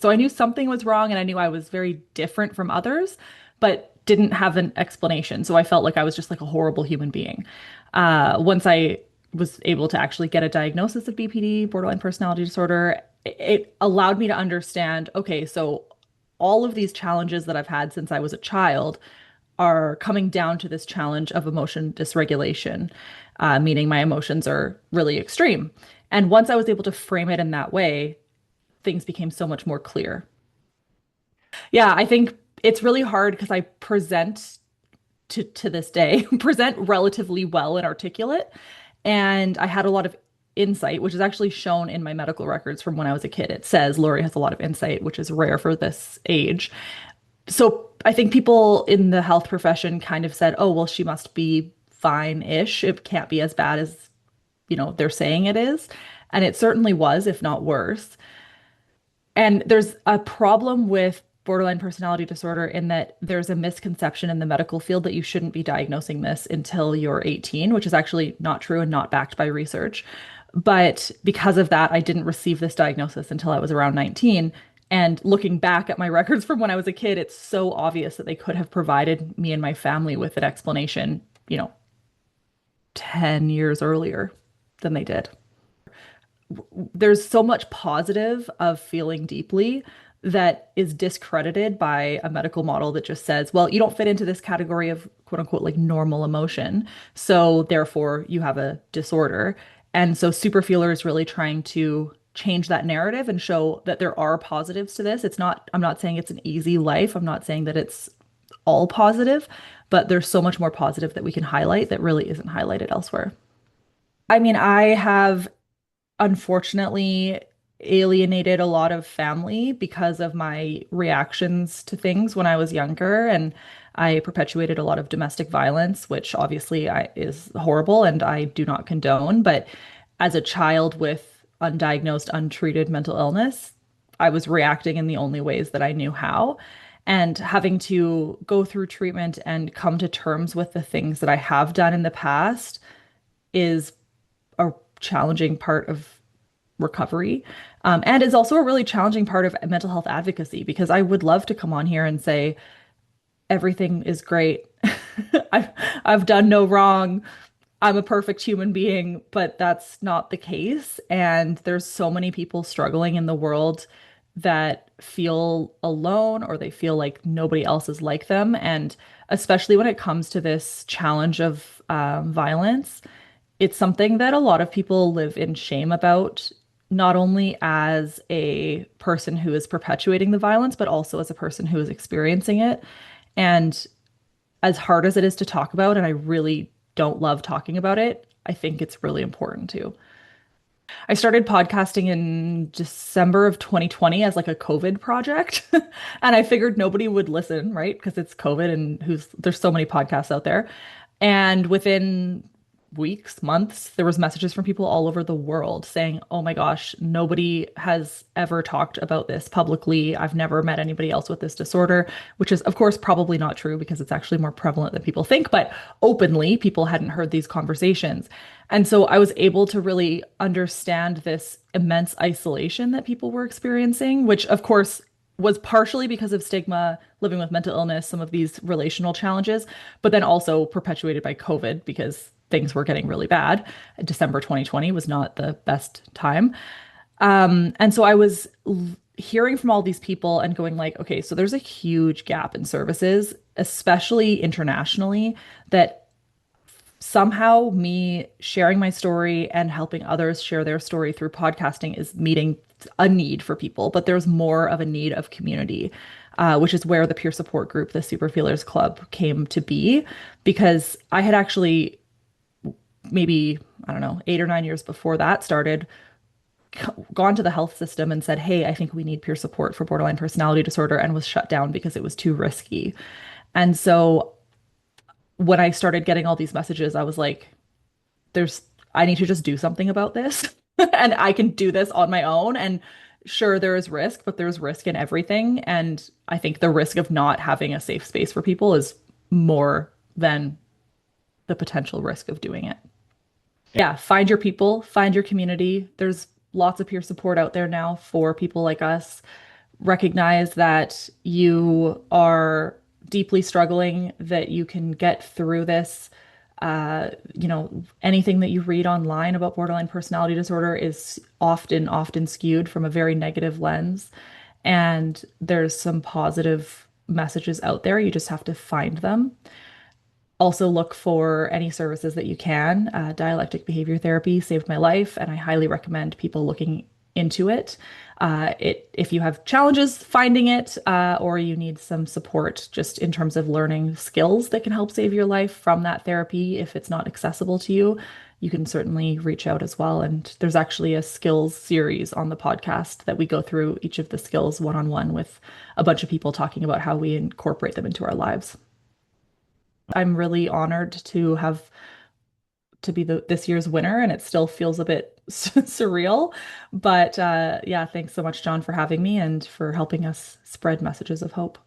So I knew something was wrong and I knew I was very different from others, but didn't have an explanation. So I felt like I was just like a horrible human being. Once I was able to actually get a diagnosis of BPD, borderline personality disorder, it allowed me to understand, okay, so all of these challenges that I've had since I was a child are coming down to this challenge of emotion dysregulation, meaning my emotions are really extreme. And once I was able to frame it in that way, things became so much more clear. Yeah, I think it's really hard because I present to this day, present relatively well and articulate. And I had a lot of insight, which is actually shown in my medical records from when I was a kid. It says Laurie has a lot of insight, which is rare for this age. So I think people in the health profession kind of said, oh, well, she must be fine-ish. It can't be as bad as, they're saying it is. And it certainly was, if not worse. And there's a problem with borderline personality disorder in that there's a misconception in the medical field that you shouldn't be diagnosing this until you're 18, which is actually not true and not backed by research. But because of that, I didn't receive this diagnosis until I was around 19. And looking back at my records from when I was a kid, it's so obvious that they could have provided me and my family with an explanation, 10 years earlier than they did. There's so much positive of feeling deeply that is discredited by a medical model that just says, well, you don't fit into this category of quote unquote like normal emotion. So therefore you have a disorder. And so Superfeeler is really trying to change that narrative and show that there are positives to this. I'm not saying it's an easy life. I'm not saying that it's all positive, but there's so much more positive that we can highlight that really isn't highlighted elsewhere. I mean, I have unfortunately alienated a lot of family because of my reactions to things when I was younger. And I perpetuated a lot of domestic violence, which obviously is horrible and I do not condone. But as a child with undiagnosed, untreated mental illness, I was reacting in the only ways that I knew how. And having to go through treatment and come to terms with the things that I have done in the past is a challenging part of recovery. And is also a really challenging part of mental health advocacy because I would love to come on here and say, everything is great. I've, I've done no wrong. I'm a perfect human being, but that's not the case. And there's so many people struggling in the world that feel alone or they feel like nobody else is like them. And especially when it comes to this challenge of violence, it's something that a lot of people live in shame about, not only as a person who is perpetuating the violence, but also as a person who is experiencing it. And as hard as it is to talk about, and I really don't love talking about it, I think it's really important too. I started podcasting in December of 2020 as like a COVID project. And I figured nobody would listen, right? Because it's COVID and there's so many podcasts out there. And within weeks, months, there was messages from people all over the world saying, "Oh my gosh, nobody has ever talked about this publicly. I've never met anybody else with this disorder," which is of course probably not true because it's actually more prevalent than people think, but openly people hadn't heard these conversations. And so I was able to really understand this immense isolation that people were experiencing, which of course was partially because of stigma, living with mental illness, some of these relational challenges, but then also perpetuated by COVID because things were getting really bad. December 2020 was not the best time. And so I was hearing from all these people and going like, okay, so there's a huge gap in services, especially internationally, that somehow me sharing my story and helping others share their story through podcasting is meeting a need for people, but there's more of a need of community, which is where the peer support group, the Super Feelers Club, came to be, because I had actually maybe, I don't know, 8 or 9 years before that started, gone to the health system and said, "Hey, I think we need peer support for borderline personality disorder," and was shut down because it was too risky. And so when I started getting all these messages, I was like, there's, I need to just do something about this. And I can do this on my own. And sure, there is risk, but there's risk in everything. And I think the risk of not having a safe space for people is more than the potential risk of doing it. Yeah, find your people, find your community. There's lots of peer support out there now for people like us. recognize that you are deeply struggling, that you can get through this. Anything that you read online about borderline personality disorder is often skewed from a very negative lens. And there's some positive messages out there. You just have to find them. Also, look for any services that you can. Dialectic behavior therapy saved my life, and I highly recommend people looking into it. If you have challenges finding it, or you need some support just in terms of learning skills that can help save your life from that therapy, if it's not accessible to you, you can certainly reach out as well. And there's actually a skills series on the podcast that we go through each of the skills one on one with a bunch of people talking about how we incorporate them into our lives. I'm really honored to be this year's winner, and it still feels a bit surreal. But yeah, thanks so much, John, for having me and for helping us spread messages of hope.